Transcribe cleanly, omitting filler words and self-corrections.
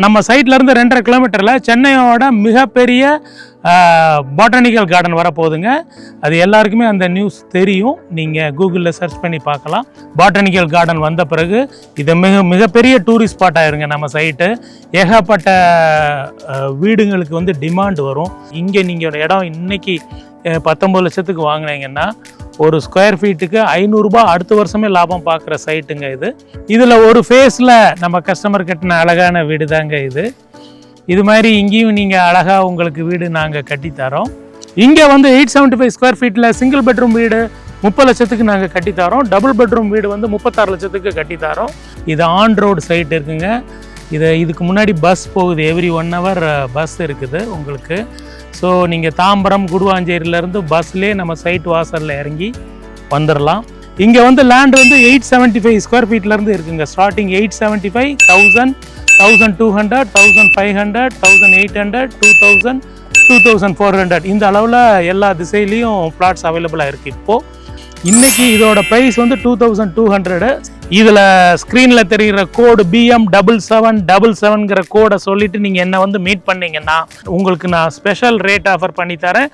நம்ம சைட்ல இருந்து 2.5 கிலோமீட்டர்ல சென்னையோட மிகப்பெரிய பாட்டனிக்கல் கார்டன் வரப்போகுதுங்க. அது எல்லாருக்குமே அந்த நியூஸ் தெரியும். நீங்கள் கூகுளில் சர்ச் பண்ணி பார்க்கலாம். பாட்டனிக்கல் கார்டன் வந்த பிறகு இது மிகப்பெரிய டூரிஸ்ட் ஸ்பாட் ஆயிருங்க. நம்ம சைட்டு ஏகப்பட்ட வீடுங்களுக்கு வந்து டிமாண்ட் வரும். இங்கே நீங்கள் இடம் இன்னைக்கு 19 லட்சத்துக்கு வாங்கினீங்கன்னா ஒரு ஸ்கொயர் ஃபீட்டுக்கு 500 ரூபாய் அடுத்த வருஷமே லாபம் பார்க்குற சைட்டுங்க இது. இதில் ஒரு ஃபேஸில் நம்ம கஸ்டமர் கட்டின அழகான வீடு தாங்க இது. இது மாதிரி இங்கேயும் நீங்கள் அழகாக உங்களுக்கு வீடு நாங்கள் கட்டித்தரோம். இங்கே வந்து 875 ஸ்கொயர் ஃபீட்டில் சிங்கிள் பெட்ரூம் வீடு 30 லட்சத்துக்கு நாங்கள் கட்டித்தரோம். டபுள் பெட்ரூம் வீடு வந்து 36 லட்சத்துக்கு கட்டித்தரோம். இது ஆன் ரோடு சைட் இருக்குங்க. இதுக்கு முன்னாடி பஸ் போகுது, எவ்ரி 1 hour பஸ் இருக்குது உங்களுக்கு. ஸோ நீங்கள் தாம்பரம் குடுவாஞ்சேரியிலேருந்து பஸ்லேயே நம்ம சைட் வாசலில் இறங்கி வந்துடலாம். இங்கே வந்து லேண்ட் வந்து 875 ஸ்கொயர் ஃபீட்லேருந்து இருக்குங்க. ஸ்டார்டிங் 875, 1000, 1200, 1500, 1800, 2000, 2400 இந்த அளவில் எல்லா திசையிலையும் பிளாட்ஸ் அவைலபிளாக இருக்குது. இப்போது இன்னைக்கு இதோட ப்ரைஸ் வந்து 2200. இதில் ஸ்க்ரீனில் தெரிகிற கோடு BM7777ங்கிற கோடை சொல்லிவிட்டு நீங்கள் என்னை வந்து மீட் பண்ணிங்கன்னா உங்களுக்கு நான் ஸ்பெஷல் ரேட் ஆஃபர் பண்ணித்தரேன்.